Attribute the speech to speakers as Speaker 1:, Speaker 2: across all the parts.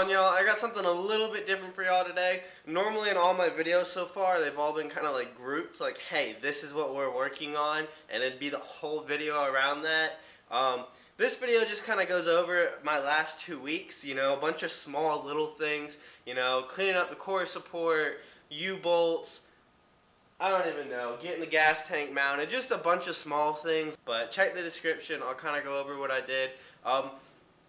Speaker 1: on, y'all? I got something a little bit different for y'all today. Normally in all my videos so far, they've all been kind of like grouped, like, hey, this is what we're working on, and it'd be the whole video around that. This video just kind of goes over my last 2 weeks, you know, a bunch of small little things, you know, cleaning up the core support, Ubolts, I don't even know, getting the gas tank mounted, just a bunch of small things. But check the description, I'll kind of go over what I did.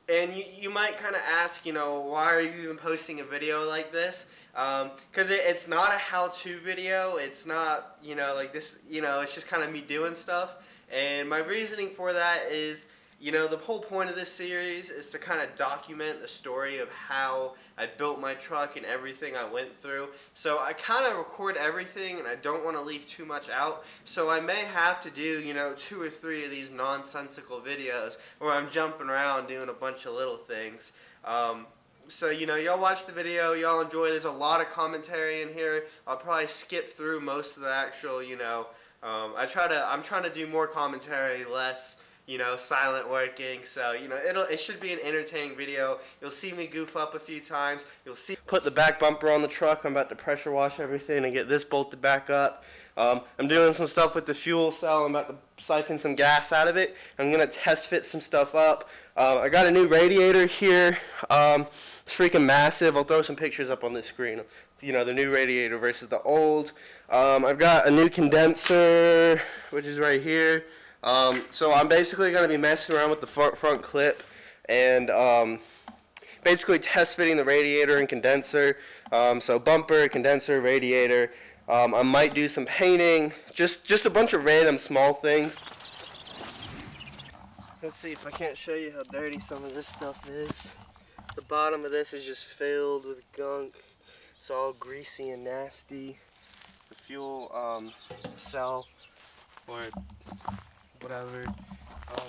Speaker 1: And you might kind of ask, you know, why are you even posting a video like this? Because it's not a how-to video. It's not, you know, like this, you know, it's just kind of me doing stuff. And my reasoning for that is, you know, the whole point of this series is to kind of document the story of how I built my truck and everything I went through. So I kind of record everything and I don't want to leave too much out. So I may have to do, you know, 2 or 3 of these nonsensical videos where I'm jumping around doing a bunch of little things. So, you know, y'all watch the video, y'all enjoy. There's a lot of commentary in here. I'll probably skip through most of the actual, you know, I'm trying to do more commentary, less, you know, silent working. So, you know, it should be an entertaining video. You'll see me goof up a few times. You'll see put the back bumper on the truck. I'm about to pressure wash everything and get this bolted back up. I'm doing some stuff with the fuel cell. I'm about to siphon some gas out of it. I'm going to test fit some stuff up. I got a new radiator here. It's freaking massive. I'll throw some pictures up on the screen. You know, the new radiator versus the old. I've got a new condenser, which is right here. So I'm basically going to be messing around with the front clip and basically test fitting the radiator and condenser. So bumper, condenser, radiator. I might do some painting, just a bunch of random small things. Let's see if I can't show you how dirty some of this stuff is. The bottom of this is just filled with gunk. It's all greasy and nasty. The fuel cell or whatever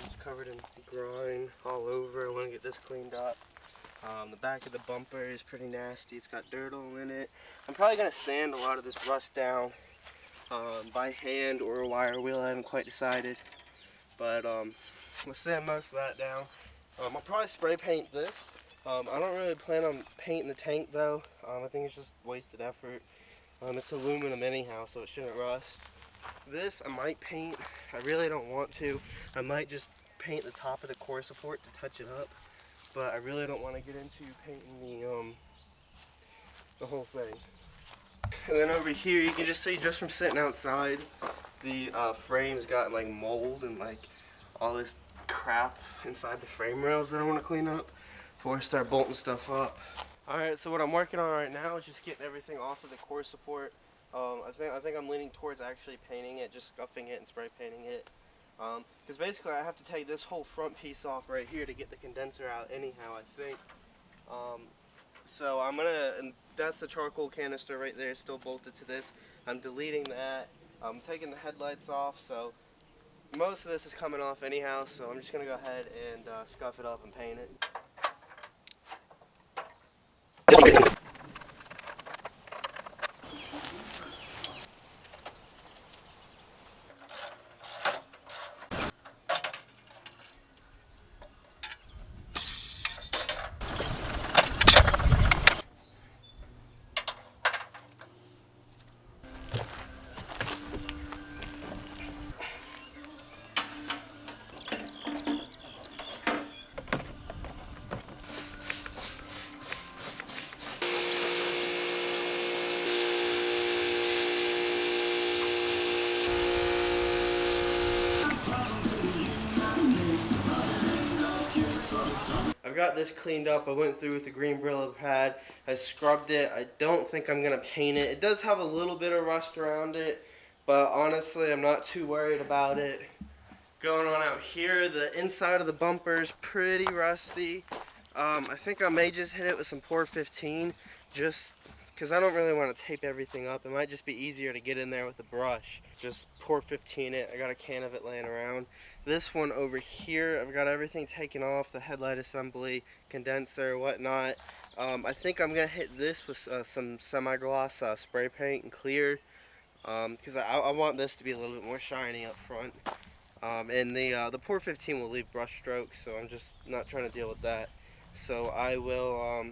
Speaker 1: is covered in grime all over. I want to get this cleaned up. The back of the bumper is pretty nasty. It's got dirt all in it. I'm probably going to sand a lot of this rust down by hand or a wire wheel. I haven't quite decided. But we'll sand most of that down. I'll probably spray paint this. I don't really plan on painting the tank though. I think it's just wasted effort. It's aluminum anyhow, so it shouldn't rust. This I might paint. I really don't want to. I might just paint the top of the core support to touch it up. But I really don't want to get into painting the whole thing. And then over here, you can just see, just from sitting outside, the frame's got like mold and like all this crap inside the frame rails that I want to clean up before I start bolting stuff up. Alright, so what I'm working on right now is just getting everything off of the core support. I think I'm leaning towards actually painting it, just scuffing it and spray painting it. Because basically I have to take this whole front piece off right here to get the condenser out anyhow, I think. So I'm gonna, and that's the charcoal canister right there, still bolted to this. I'm deleting that. I'm taking the headlights off, so most of this is coming off anyhow, so I'm just gonna go ahead and scuff it up and paint it. I've got this cleaned up. I went through with the green Brillo pad. I scrubbed it. I don't think I'm going to paint it. It does have a little bit of rust around it, but honestly, I'm not too worried about it. Going on out here, the inside of the bumper is pretty rusty. I think I may just hit it with some Core 15, just because I don't really want to tape everything up. It might just be easier to get in there with a brush. Just Core 15 it. I got a can of it laying around. This one over here, I've got everything taken off, the headlight assembly, condenser, whatnot. I think I'm going to hit this with some semi-gloss spray paint and clear, because I want this to be a little bit more shiny up front. And the Core 15 will leave brush strokes, so I'm just not trying to deal with that. So I will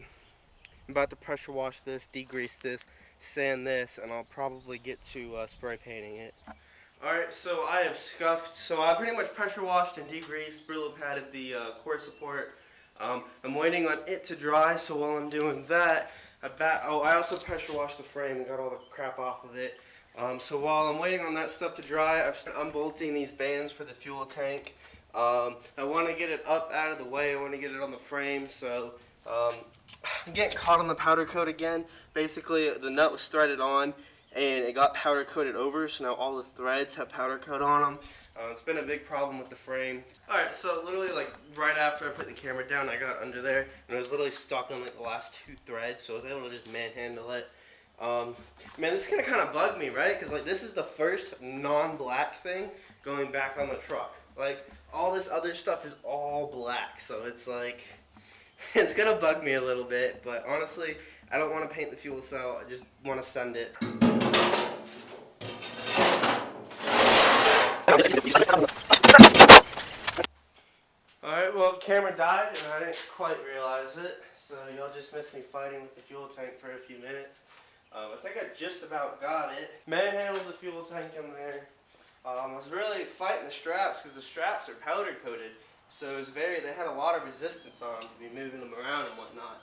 Speaker 1: I'm about to pressure wash this, degrease this, sand this, and I'll probably get to spray painting it. Alright, so I have scuffed, so I pretty much pressure washed and degreased, Brillo padded the core support. I'm waiting on it to dry, so while I'm doing that, I also pressure washed the frame and got all the crap off of it. So while I'm waiting on that stuff to dry, I've started unbolting these bands for the fuel tank. I want to get it up out of the way, I want to get it on the frame, so I'm getting caught on the powder coat again. Basically, the nut was threaded on, and it got powder coated over, so now all the threads have powder coat on them. It's been a big problem with the frame. Alright, so literally like right after I put the camera down, I got under there, and it was literally stuck on like the last 2 threads, so I was able to just manhandle it. Man, this is gonna kind of bug me, right? Because like this is the first non-black thing going back on the truck. Like all this other stuff is all black, so it's like it's gonna bug me a little bit. But honestly, I don't want to paint the fuel cell. I just want to send it. Alright, well, camera died and I didn't quite realize it, so y'all just missed me fighting with the fuel tank for a few minutes. I think I just about got it. Manhandled the fuel tank in there. I was really fighting the straps because the straps are powder coated, so it was they had a lot of resistance on them to be moving them around and whatnot.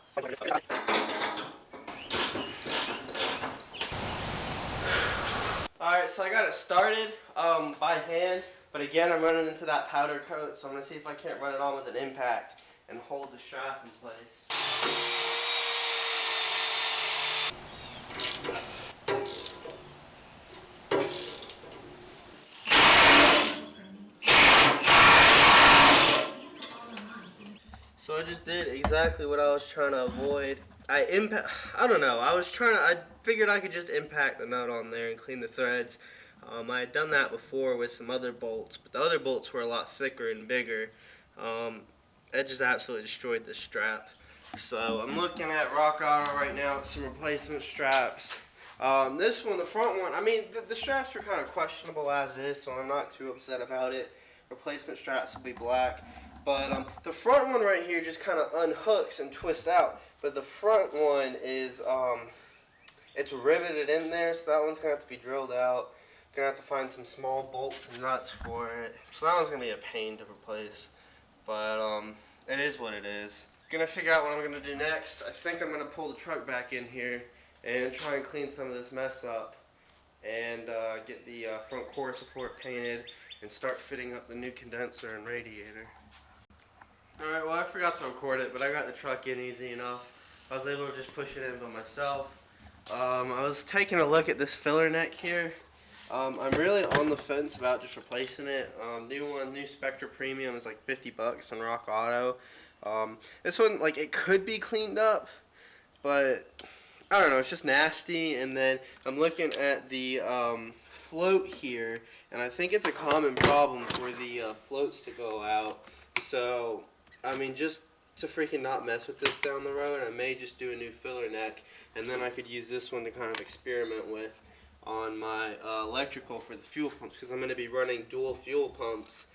Speaker 1: Alright, so I got it started by hand, but again I'm running into that powder coat, so I'm going to see if I can't run it on with an impact and hold the strap in place. So I just did exactly what I was trying to avoid. I don't know, I figured I could just impact the nut on there and clean the threads. I had done that before with some other bolts, but the other bolts were a lot thicker and bigger. It just absolutely destroyed the strap. So I'm looking at Rock Auto right now, some replacement straps. This one, the front one, I mean, the straps are kind of questionable as is, so I'm not too upset about it. Replacement straps will be black. But the front one right here just kind of unhooks and twists out. But the front one is, it's riveted in there, so that one's going to have to be drilled out. Going to have to find some small bolts and nuts for it. So that one's going to be a pain to replace. But it is what it is. Going to figure out what I'm going to do next. I think I'm going to pull the truck back in here and try and clean some of this mess up. And get the front core support painted and start fitting up the new condenser and radiator. Alright, well I forgot to record it, but I got the truck in easy enough. I was able to just push it in by myself. I was taking a look at this filler neck here. I'm really on the fence about just replacing it. New Spectra Premium is like $50 on Rock Auto. This one, like, it could be cleaned up, but I don't know, it's just nasty. And then I'm looking at the float here, and I think it's a common problem for the floats to go out. So I mean, just to freaking not mess with this down the road, I may just do a new filler neck, and then I could use this one to kind of experiment with on my electrical for the fuel pumps, because I'm going to be running dual fuel pumps,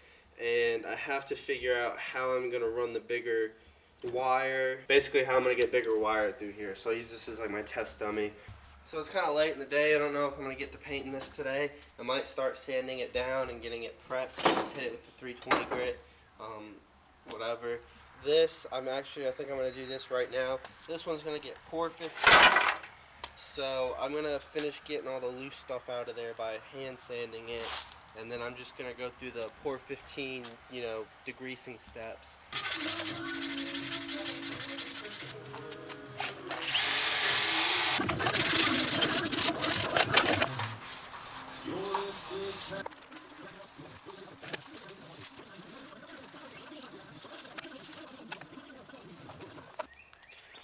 Speaker 1: and I have to figure out how I'm going to run the bigger wire, basically how I'm going to get bigger wire through here. So I use this as like my test dummy. So it's kind of late in the day. I don't know if I'm going to get to painting this today. I might start sanding it down and getting it prepped, just hit it with the 320 grit. Whatever. This, I think I'm going to do this right now. This one's going to get Core 15. So I'm going to finish getting all the loose stuff out of there by hand sanding it. And then I'm just going to go through the Core 15, degreasing steps.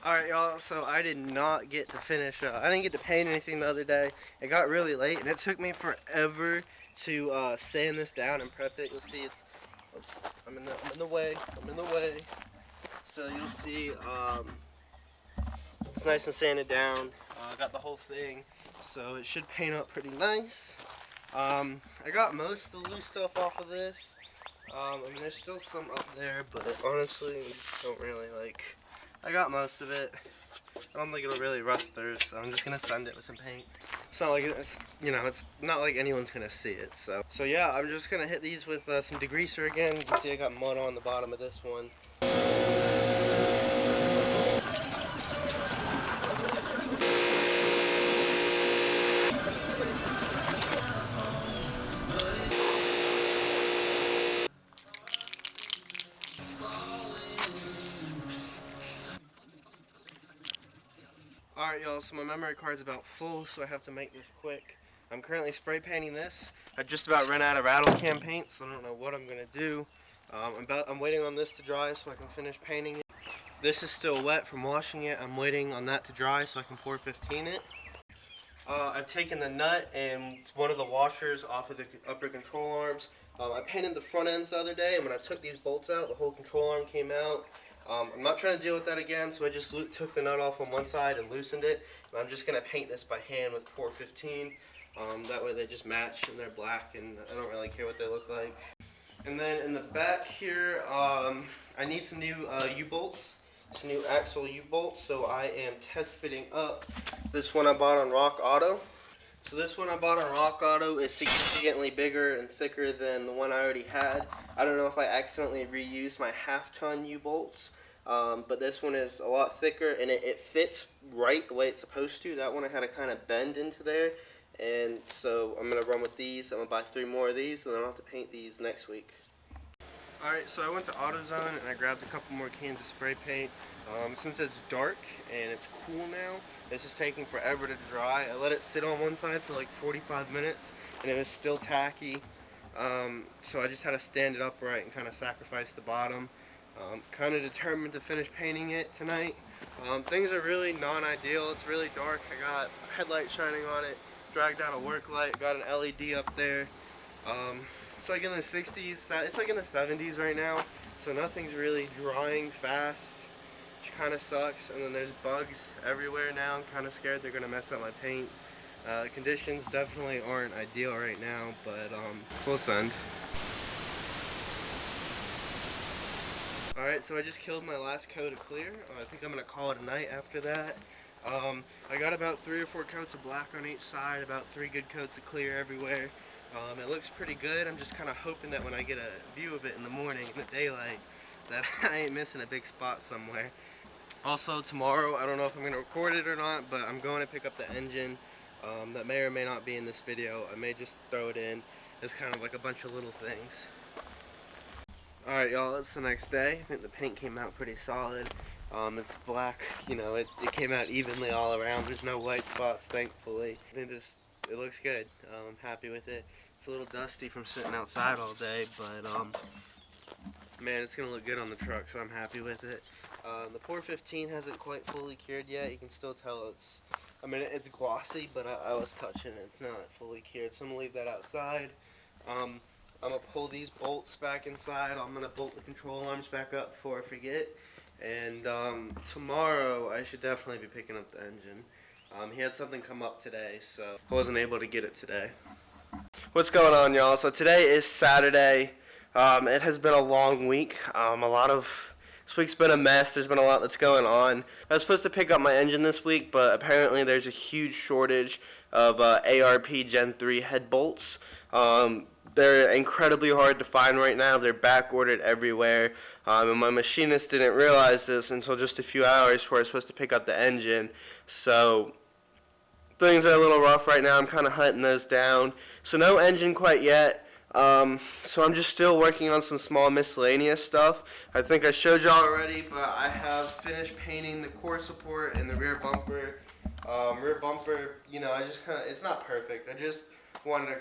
Speaker 1: Alright y'all, so I did not get to finish, I didn't get to paint anything the other day. It got really late and it took me forever to sand this down and prep it. You'll see I'm in the way. So you'll see it's nice and sanded down. I got the whole thing, so it should paint up pretty nice. I got most of the loose stuff off of this. I mean, there's still some up there, but honestly, don't really I got most of it. I don't think it'll really rust through, so I'm just gonna sand it with some paint. It's not like it's, you know, it's not like anyone's gonna see it. So yeah, I'm just gonna hit these with some degreaser again. You can see I got mud on the bottom of this one. Alright y'all, so my memory card's about full, so I have to make this quick. I'm currently spray painting this. I just about ran out of rattle can paint, so I don't know what I'm going to do. I'm waiting on this to dry so I can finish painting it. This is still wet from washing it. I'm waiting on that to dry so I can pour 15 it. I've taken the nut and one of the washers off of the upper control arms. I painted the front ends the other day, and when I took these bolts out, the whole control arm came out. I'm not trying to deal with that again, so I just took the nut off on one side and loosened it. And I'm just going to paint this by hand with Core 15. That way they just match and they're black, and I don't really care what they look like. And then in the back here, I need some new Ubolts, some new axle Ubolts, so I am test fitting up this one I bought on Rock Auto. So this one I bought on Rock Auto is significantly bigger and thicker than the one I already had. I don't know if I accidentally reused my half-ton U-bolts, but this one is a lot thicker and it fits right the way it's supposed to. That one I had to kind of bend into there, and so I'm going to run with these. I'm going to buy 3 more of these, and then I'll have to paint these next week. Alright, so I went to AutoZone and I grabbed a couple more cans of spray paint. Since it's dark and it's cool now, this is taking forever to dry. I let it sit on one side for like 45 minutes and it was still tacky. So I just had to stand it upright and kind of sacrifice the bottom. Kind of determined to finish painting it tonight. Things are really non-ideal. It's really dark. I got headlight shining on it, dragged out a work light, got an LED up there. It's like in the 60s, it's like in the 70s right now, so nothing's really drying fast, which kind of sucks. And then there's bugs everywhere now. I'm kind of scared they're going to mess up my paint. Conditions definitely aren't ideal right now, but full send. Alright, so I just killed my last coat of clear. I think I'm going to call it a night after that. I got about 3 or 4 coats of black on each side, about 3 good coats of clear everywhere. It looks pretty good. I'm just kind of hoping that when I get a view of it in the morning, in the daylight, that I ain't missing a big spot somewhere. Also tomorrow, I don't know if I'm going to record it or not, but I'm going to pick up the engine. That may or may not be in this video. I may just throw it in as kind of like a bunch of little things. Alright y'all, it's the next day. I think the paint came out pretty solid. It's black, you know, it came out evenly all around. There's no white spots, thankfully. I think it looks good. I'm happy with it. It's a little dusty from sitting outside all day, but man, it's going to look good on the truck, so I'm happy with it. The Core 15 hasn't quite fully cured yet. You can still tell it's glossy, but I was touching it. It's not fully cured, so I'm going to leave that outside. I'm going to pull these bolts back inside. I'm going to bolt the control arms back up before I forget. And tomorrow I should definitely be picking up the engine. He had something come up today, so I wasn't able to get it today. What's going on, y'all? So today is Saturday. It has been a long week. This week's been a mess. There's been a lot that's going on. I was supposed to pick up my engine this week, but apparently there's a huge shortage of ARP Gen 3 head bolts. They're incredibly hard to find right now. They're back ordered everywhere. And my machinist didn't realize this until just a few hours before I was supposed to pick up the engine. So things are a little rough right now. I'm kind of hunting those down. So no engine quite yet. So I'm just still working on some small miscellaneous stuff. I think I showed y'all already, but I have finished painting the core support and the rear bumper. You know, it's not perfect. I just wanted to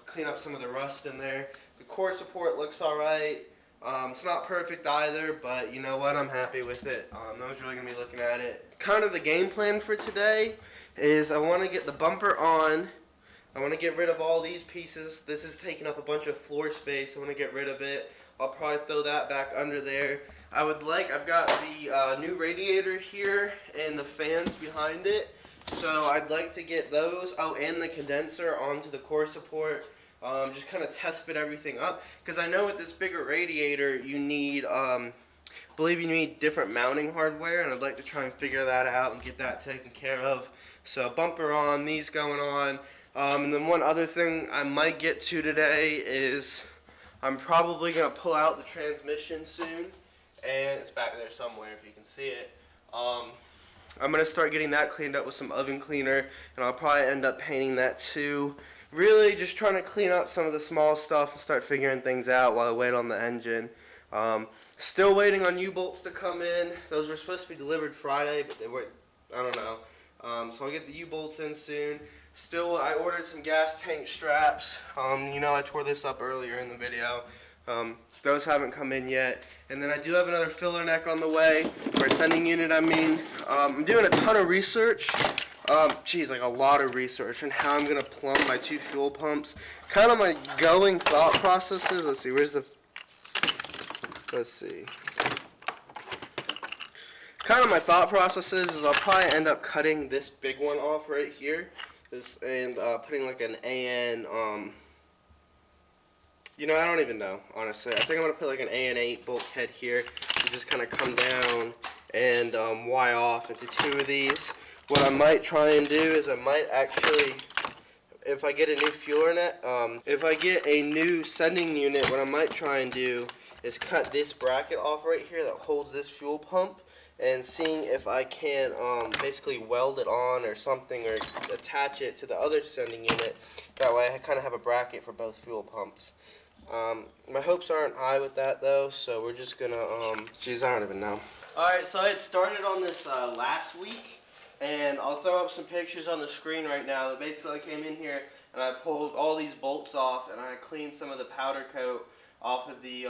Speaker 1: clean up some of the rust in there. The core support looks alright. It's not perfect either, but you know what? I'm happy with it. No one's really going to be looking at it. Kind of the game plan for today is I want to get the bumper on. I want to get rid of all these pieces. This is taking up a bunch of floor space. I want to get rid of it. I'll probably throw that back under there. I've got the new radiator here and the fans behind it. So I'd like to get those, and the condenser onto the core support. Just kind of test fit everything up. Because I know with this bigger radiator, you need I believe you need different mounting hardware, and I'd like to try and figure that out and get that taken care of. So bumper on, these going on. And then one other thing I might get to today is I'm probably going to pull out the transmission soon. And it's back there somewhere if you can see it. I'm going to start getting that cleaned up with some oven cleaner, and I'll probably end up painting that too. Really just trying to clean up some of the small stuff and start figuring things out while I wait on the engine. Still waiting on Ubolts to come in. Those were supposed to be delivered Friday, but they were, I don't know. So I'll get the Ubolts in soon. Still, I ordered some gas tank straps. You know, I tore this up earlier in the video. Those haven't come in yet. And then I do have another filler neck on the way, or sending unit, I mean. I'm doing a ton of research. Like a lot of research on how I'm going to plumb my two fuel pumps. Kind of my going thought processes. Let's see, kind of my thought processes is I'll probably end up cutting this big one off right here. And putting like an AN, you know, I don't even know, honestly. I think I'm going to put like an AN8 bulkhead here to just kind of come down and Y off into two of these. What I might try and do is I might actually, if I get a new fueler net, if I get a new sending unit, what I might try and do is cut this bracket off right here that holds this fuel pump, and seeing if I can basically weld it on or something, or attach it to the other sending unit. That way I kind of have a bracket for both fuel pumps. My hopes aren't high with that though, so we're just gonna, geez, I don't even know. Alright, so I had started on this last week, and I'll throw up some pictures on the screen right now. But basically I came in here and I pulled all these bolts off, and I cleaned some of the powder coat off of the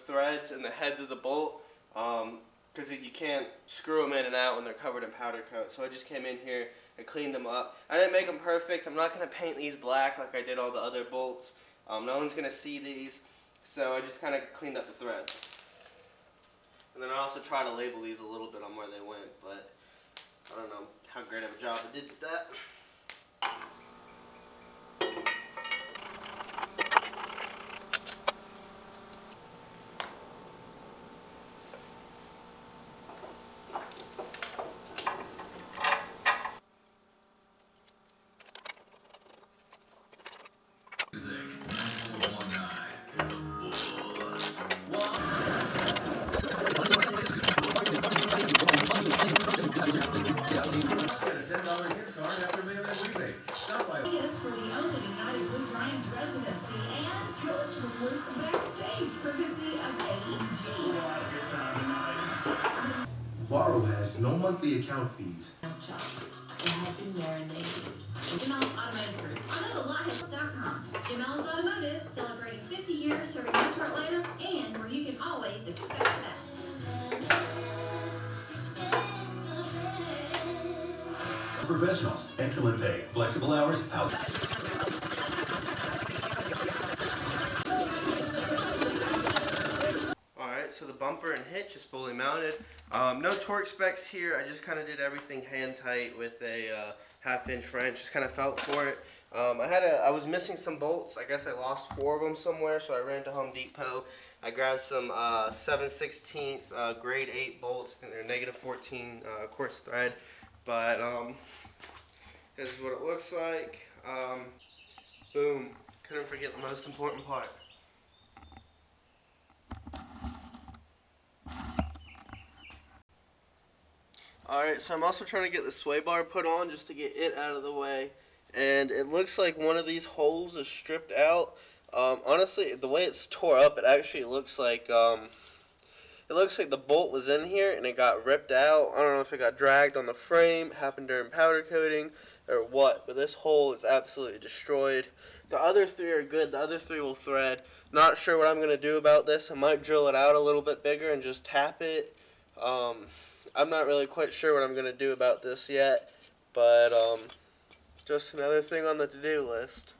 Speaker 1: threads and the heads of the bolt, because you can't screw them in and out when they're covered in powder coat. So I just came in here and cleaned them up. I didn't make them perfect. I'm not going to paint these black like I did all the other bolts. No one's going to see these, so I just kind of cleaned up the threads. And then I also tried to label these a little bit on where they went, but I don't know how great of a job I did with that.
Speaker 2: Varo has no monthly account fees.
Speaker 3: Jamel's Automotive, celebrating 50 years serving Metro Atlanta, and where you can always expect the best.
Speaker 2: Professionals, excellent pay, flexible hours, out.
Speaker 1: Alright, so the bumper and hitch is fully mounted. No torque specs here. I just kind of did everything hand tight with a half-inch wrench. Just kind of felt for it. I was missing some bolts. I guess I lost 4 of them somewhere, so I ran to Home Depot. I grabbed some 7/16 grade 8 bolts. I think they're -14 quartz thread, but this is what it looks like. Boom. Couldn't forget the most important part. Alright, so I'm also trying to get the Swaybar put on just to get it out of the way. And it looks like one of these holes is stripped out. Honestly, the way it's tore up, it actually looks like the bolt was in here and it got ripped out. I don't know if it got dragged on the frame, happened during powder coating, or what, but this hole is absolutely destroyed. The other 3 are good. The other 3 will thread. Not sure what I'm going to do about this. I might drill it out a little bit bigger and just tap it. I'm not really quite sure what I'm going to do about this yet, but just another thing on the to-do list.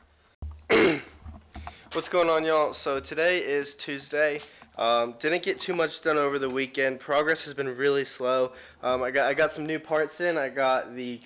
Speaker 1: What's going on, y'all? So today is Tuesday. Didn't get too much done over the weekend. Progress has been really slow. I got some new parts in. I got the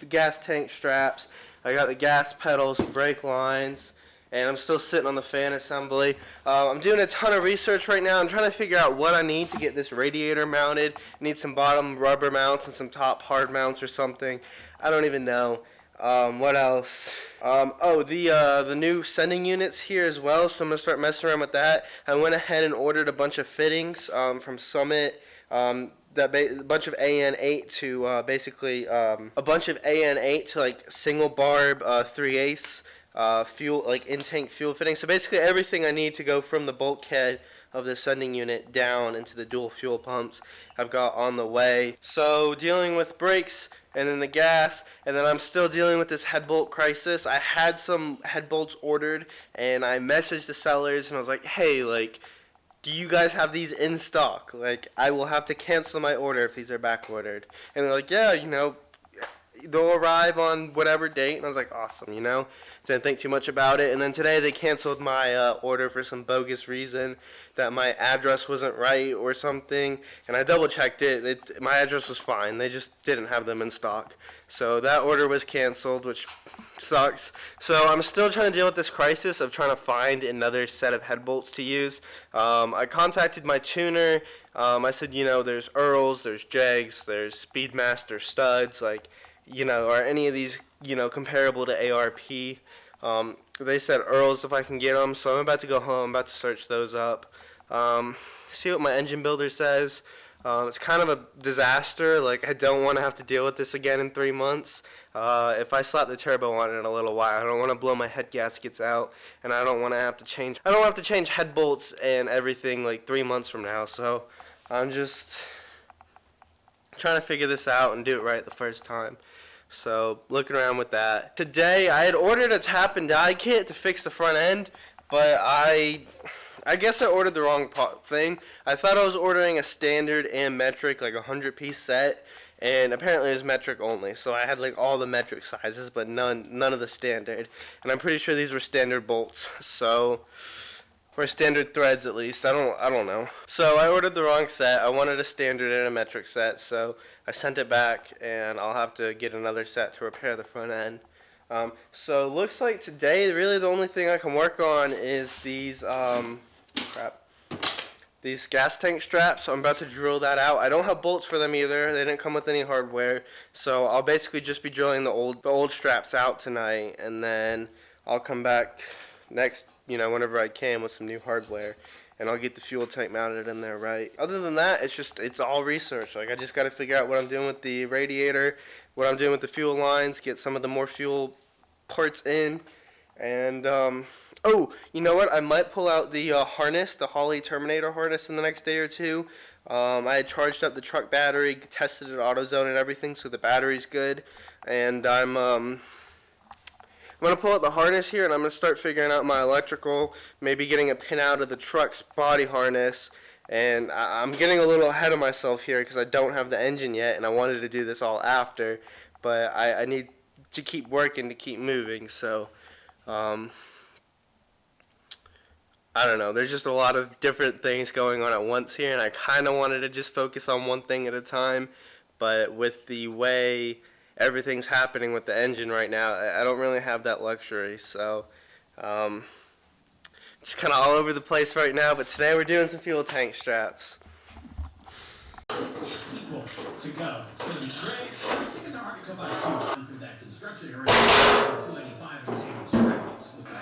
Speaker 1: gas tank straps. I got the gas pedals, brake lines, and I'm still sitting on the fan assembly. I'm doing a ton of research right now. I'm trying to figure out what I need to get this radiator mounted. I need some bottom rubber mounts and some top hard mounts or something. I don't even know. What else? The new sending units here as well, so I'm going to start messing around with that. I went ahead and ordered a bunch of fittings from Summit. A bunch of AN8 to basically a bunch of AN8 to like single barb 3/8 fuel, like in-tank fuel fitting. So basically everything I need to go from the bulkhead of the sending unit down into the dual fuel pumps I've got on the way. So dealing with brakes and then the gas, and then I'm still dealing with this head bolt crisis. I had some head bolts ordered, and I messaged the sellers and I was like, hey, like, do you guys have these in stock? Like, I will have to cancel my order if these are back ordered. And they're like, yeah, you know, they'll arrive on whatever date. And I was like, awesome, you know. Didn't think too much about it. And then today they canceled my order for some bogus reason, that my address wasn't right or something. And I double checked it. My address was fine. They just didn't have them in stock. So that order was canceled, which sucks. So I'm still trying to deal with this crisis of trying to find another set of head bolts to use. I contacted my tuner. I said, you know, there's Earls, there's Jegs, there's Speedmaster studs, like, you know, are any of these, you know, comparable to ARP? They said Earls if I can get them, so I'm about to go home, I'm about to search those up, see what my engine builder says. It's kind of a disaster. Like, I don't want to have to deal with this again in 3 months. If I slap the turbo on it in a little while, I don't want to blow my head gaskets out, and I don't want to have to change. I don't have to change head bolts and everything like 3 months from now. So I'm just trying to figure this out and do it right the first time. So looking around with that. Today I had ordered a tap and die kit to fix the front end, but I guess I ordered the wrong thing. I thought I was ordering a standard and metric, like 100-piece set, and apparently it was metric only. So I had like all the metric sizes, but none of the standard. And I'm pretty sure these were standard bolts. So, or standard threads at least. I don't know. So I ordered the wrong set. I wanted a standard and a metric set, so I sent it back, and I'll have to get another set to repair the front end. So looks like today really the only thing I can work on is these these gas tank straps. So I'm about to drill that out. I don't have bolts for them either. They didn't come with any hardware. So I'll basically just be drilling the old straps out tonight, and then I'll come back next, you know, whenever I can with some new hardware, and I'll get the fuel tank mounted in there right. Other than that, it's all research. Like, I just got to figure out what I'm doing with the radiator, what I'm doing with the fuel lines, get some of the more fuel parts in, and oh, you know what? I might pull out the harness, the Holley Terminator harness, in the next day or two. I had charged up the truck battery, tested it AutoZone and everything, so the battery's good, and I'm going to pull out the harness here, and I'm going to start figuring out my electrical, maybe getting a pin out of the truck's body harness. And I'm getting a little ahead of myself here because I don't have the engine yet, and I wanted to do this all after. But I need to keep working to keep moving, so I don't know. There's just a lot of different things going on at once here, and I kind of wanted to just focus on one thing at a time. But with the way everything's happening with the engine right now, I don't really have that luxury, so just kind of all over the place right now. But today we're doing some fuel tank straps.
Speaker 4: People to go. It's going to be great. These tickets are hard to come by too. Through that construction area, 285 and savings tracks. Look at that.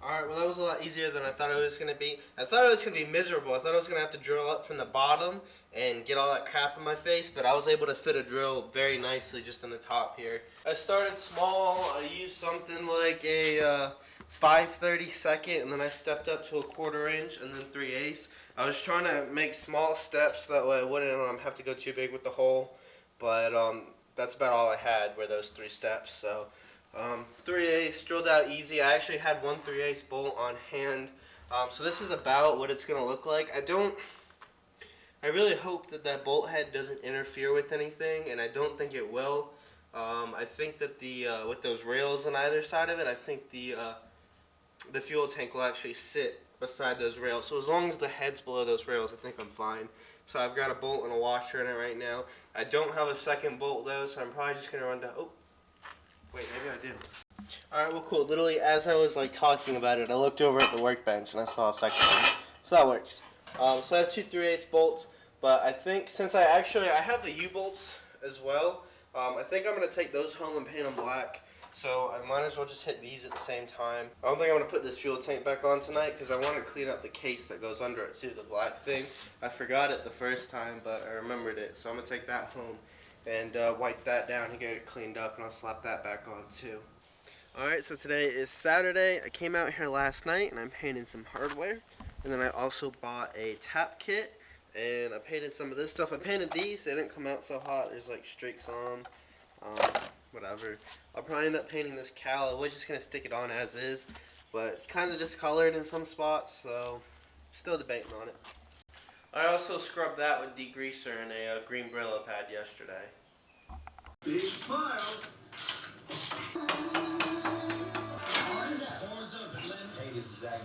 Speaker 1: Alright, well that was a lot easier than I thought it was going to be. I thought it was going to be miserable. I thought I was going to have to drill up from the bottom and get all that crap in my face, but I was able to fit a drill very nicely just in the top here. I started small. I used something like a 5/32, and then I stepped up to a 1/4 inch and then 3/8. I was trying to make small steps so that way I wouldn't have to go too big with the hole, but that's about all I had were those 3 steps. So 3/8 drilled out easy. I actually had one 3/8 bolt on hand. So this is about what it's going to look like. I really hope that that bolt head doesn't interfere with anything, and I don't think it will. I think that with those rails on either side of it, I think the the fuel tank will actually sit beside those rails. So as long as the head's below those rails, I think I'm fine. So I've got a bolt and a washer in it right now. I don't have a second bolt though, so I'm probably just gonna run down. Oh, wait, maybe I do. All right, well, cool. Literally, as I was like talking about it, I looked over at the workbench and I saw a second one. So that works. So I have two 3/8 bolts, but I think since I have the U-bolts as well. I think I'm gonna take those home and paint them black. So I might as well just hit these at the same time. I don't think I'm gonna put this fuel tank back on tonight because I want to clean up the case that goes under it too, the black thing. I forgot it the first time, but I remembered it. So I'm gonna take that home and wipe that down and get it cleaned up, and I'll slap that back on too. Alright, so today is Saturday. I came out here last night and I'm painting some hardware. And then I also bought a tap kit and I painted some of this stuff. I painted these. They didn't come out so hot. There's like streaks on them. Whatever. I'll probably end up painting this cowl. I was just going to stick it on as is. But it's kind of discolored in some spots, so still debating on it. I also scrubbed that with degreaser and a green Brillo pad yesterday.
Speaker 2: Big smile. Hey, this is Zach.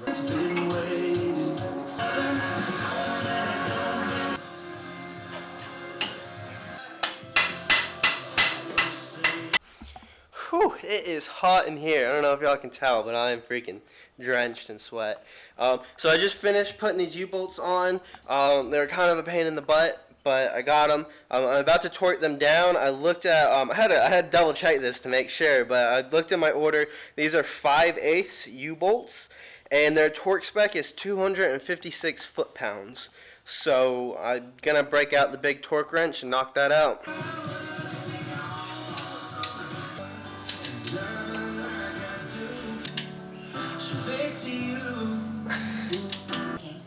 Speaker 1: Whew, it is hot in here. I don't know if y'all can tell, but I am freaking drenched in sweat. So I just finished putting these U-bolts on. They were kind of a pain in the butt, but I got them. I'm about to torque them down. I looked at, I had to double check this to make sure, but I looked at my order. These are 5/8 U-bolts, and their torque spec is 256 foot-pounds. So I'm gonna break out the big torque wrench and knock that out.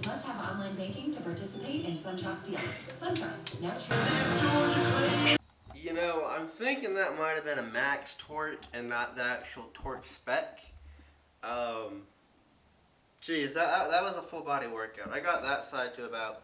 Speaker 3: Must have online banking to participate in SunTrust deals. SunTrust, now true.
Speaker 1: You know, I'm thinking that might have been a max torque and not the actual torque spec. Geez, that was a full body workout. I got that side to about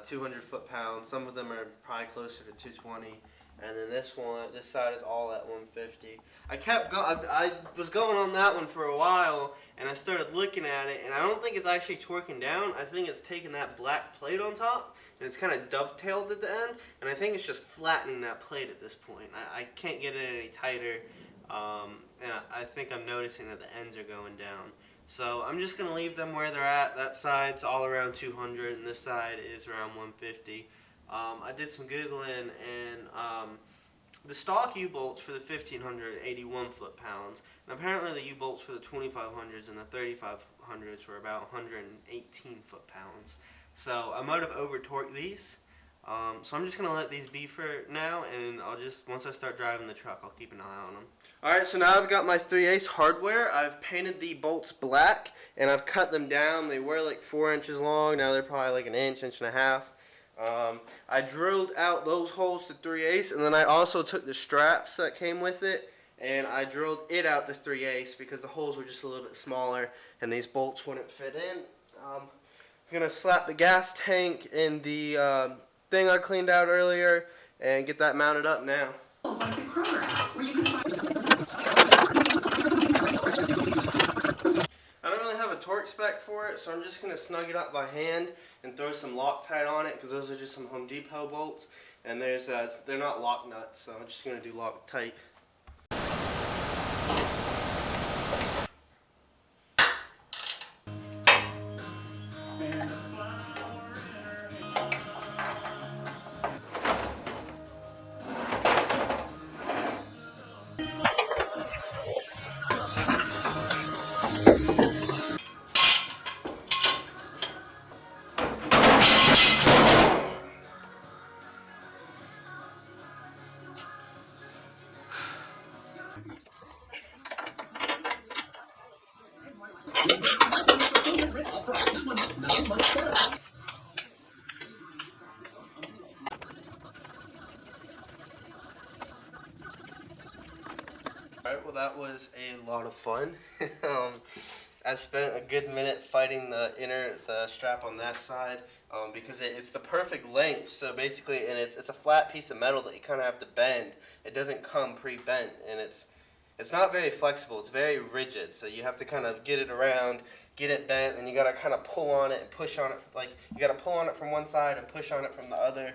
Speaker 1: 200 foot-pounds. Some of them are probably closer to 220. And then this side is all at 150. I was going on that one for a while, and I started looking at it, and I don't think it's actually torquing down. I think it's taking that black plate on top, and it's kind of dovetailed at the end, and I think it's just flattening that plate at this point. I can't get it any tighter, and I think I'm noticing that the ends are going down. So I'm just going to leave them where they're at. That side's all around 200, and this side is around 150. I did some Googling, and the stock U-bolts for the 1500 are 81 foot-pounds, and apparently the U-bolts for the 2500s and the 3500s were about 118 foot-pounds. So I might have over-torqued these, so I'm just going to let these be for now, and once I start driving the truck, I'll keep an eye on them. Alright, so now I've got my 3/8 hardware. I've painted the bolts black, and I've cut them down. They were like 4 inches long. Now they're probably like an inch and a half. I drilled out those holes to 3/8, and then I also took the straps that came with it, and I drilled it out to 3/8 because the holes were just a little bit smaller, and these bolts wouldn't fit in. I'm going to slap the gas tank in the thing I cleaned out earlier and get that mounted up now.
Speaker 3: Like the Kroger app, where you can find
Speaker 1: I don't really have a torque spec for it, so I'm just going to snug it up by hand and throw some Loctite on it because those are just some Home Depot bolts, and they're not lock nuts, so I'm just going to do Loctite. Alright, well that was a lot of fun. I spent a good minute fighting the strap on that side because it's the perfect length. So basically, and it's a flat piece of metal that you kind of have to bend. It doesn't come pre-bent, and it's not very flexible. It's very rigid. So you have to kind of get it around, get it bent, and you got to kind of pull on it and push on it. Like you got to pull on it from one side and push on it from the other.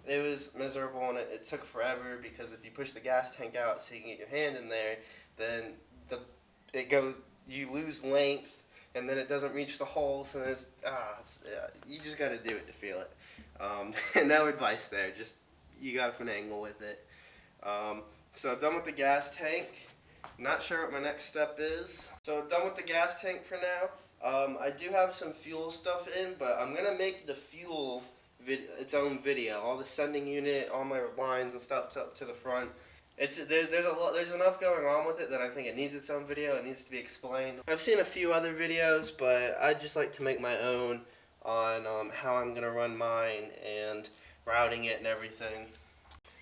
Speaker 1: It was miserable, and it took forever because if you push the gas tank out so you can get your hand in there, then you lose length, and then it doesn't reach the hole. So then you just got to do it to feel it. And no advice there. Just you got to finagle with it. So I'm done with the gas tank. Not sure what my next step is. So I'm done with the gas tank for now. I do have some fuel stuff in, but I'm gonna make the fuel its own video. All the sending unit, all my lines and stuff up to the front. There's enough going on with it that I think it needs its own video. It needs to be explained. I've seen a few other videos, but I'd just like to make my own on how I'm gonna run mine and routing it and everything.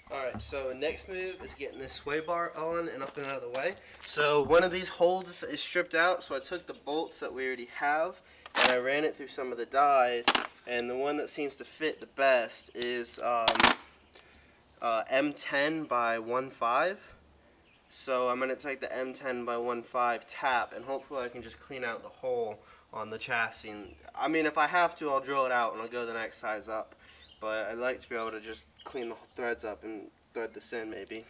Speaker 1: Alright, so next move is getting this Swaybar on and up and out of the way. So one of these holes is stripped out, so I took the bolts that we already have and I ran it through some of the dies, and the one that seems to fit the best is M10 by 1.5. So I'm going to take the M10 by 1.5 tap, and hopefully I can just clean out the hole on the chassis. And, I mean, if I have to, I'll drill it out and I'll go the next size up. But I'd like to be able to just clean the threads up and thread this in maybe.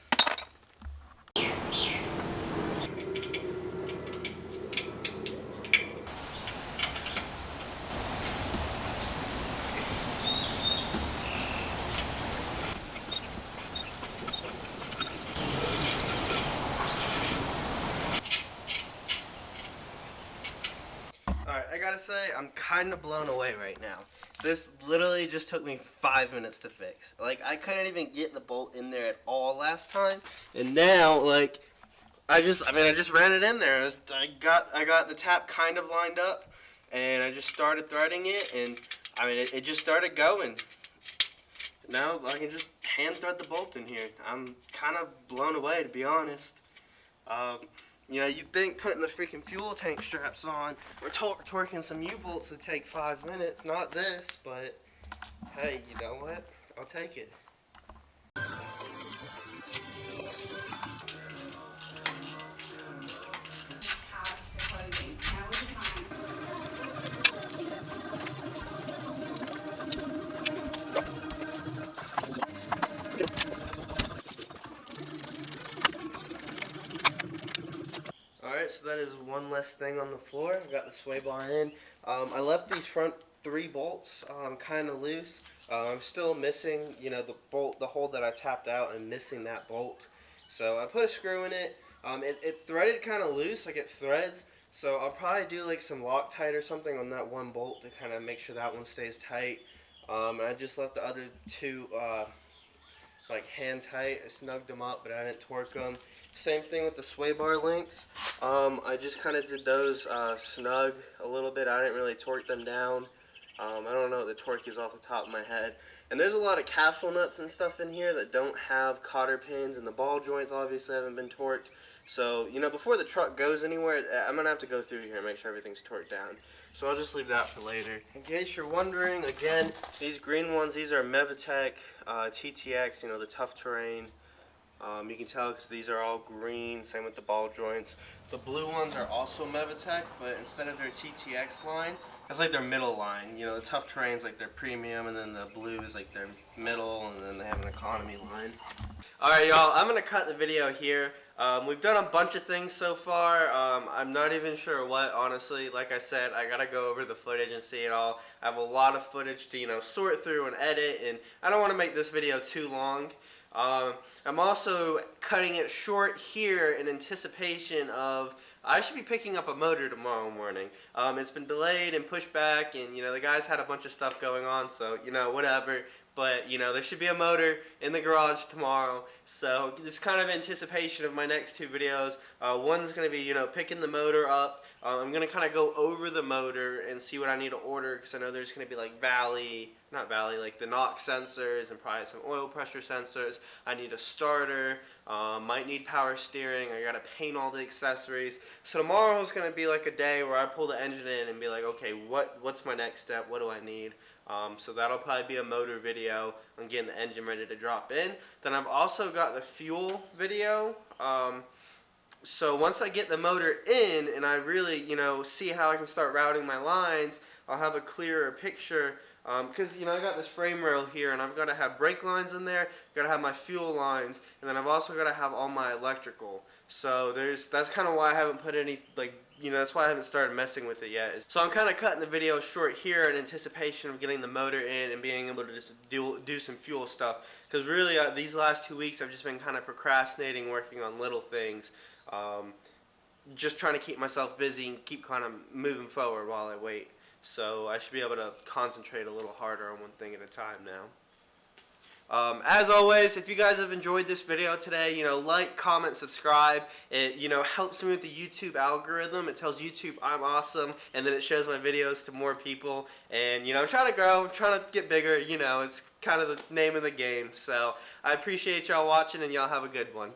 Speaker 1: Alright, I gotta say, I'm kind of blown away right now. This literally just took me 5 minutes to fix. Like, I couldn't even get the bolt in there at all last time. And now, like, I just ran it in there. I got the tap kind of lined up, and I just started threading it, and, I mean, it just started going. Now, I can just hand thread the bolt in here. I'm kind of blown away, to be honest. You know, you'd think putting the freaking fuel tank straps on or torquing some U-bolts would take 5 minutes, not this, but hey, you know what? I'll take it. Alright, so that is one less thing on the floor. I got the Swaybar in. I left these front 3 bolts kind of loose. I'm still missing, you know, the hole that I tapped out and missing that bolt. So I put a screw in it. It threaded kind of loose, like it threads. So I'll probably do like some Loctite or something on that one bolt to kind of make sure that one stays tight. And I just left the other 2 like hand tight. I snugged them up, but I didn't torque them. Same thing with the Swaybar links. I just kind of did those snug a little bit. I didn't really torque them down. I don't know what the torque is off the top of my head. And there's a lot of castle nuts and stuff in here that don't have cotter pins, and the ball joints obviously haven't been torqued. So, you know, before the truck goes anywhere, I'm going to have to go through here and make sure everything's torqued down. So I'll just leave that for later. In case you're wondering, again, these green ones, these are Mevitech TTX, you know, the tough terrain. You can tell because these are all green, same with the ball joints. The blue ones are also Mevitech, but instead of their TTX line, that's like their middle line. You know, the tough terrain's like their premium, and then the blue is like their middle, and then they have an economy line. Alright, y'all, I'm going to cut the video here. We've done a bunch of things so far. I'm not even sure what, honestly. Like I said, I gotta go over the footage and see it all. I have a lot of footage to, you know, sort through and edit, and I don't want to make this video too long. I'm also cutting it short here in anticipation of I should be picking up a motor tomorrow morning. It's been delayed and pushed back, and, you know, the guys had a bunch of stuff going on, so, you know, whatever. But, you know, there should be a motor in the garage tomorrow. So it's kind of anticipation of my next 2 videos. One's going to be, you know, picking the motor up. I'm going to kind of go over the motor and see what I need to order, because I know there's going to be like like the knock sensors and probably some oil pressure sensors. I need a starter. Might need power steering. I got to paint all the accessories. So tomorrow is going to be like a day where I pull the engine in and be like, okay, what's my next step? What do I need? So that'll probably be a motor video. I'm getting the engine ready to drop in. Then I've also got the fuel video. So once I get the motor in and I really, see how I can start routing my lines, I'll have a clearer picture. Because, I got this frame rail here, and I've got to have brake lines in there, got to have my fuel lines, and then I've also got to have all my electrical. So that's kind of why I haven't put any, that's why I haven't started messing with it yet. So I'm kind of cutting the video short here in anticipation of getting the motor in and being able to just do some fuel stuff. Because really, these last 2 weeks I've just been kind of procrastinating, working on little things. Just trying to keep myself busy and keep kind of moving forward while I wait. So I should be able to concentrate a little harder on one thing at a time now. As always, if you guys have enjoyed this video today, like, comment, subscribe. It, helps me with the YouTube algorithm. It tells YouTube I'm awesome, and then it shows my videos to more people. And, I'm trying to grow, I'm trying to get bigger. It's kind of the name of the game. So I appreciate y'all watching, and y'all have a good one.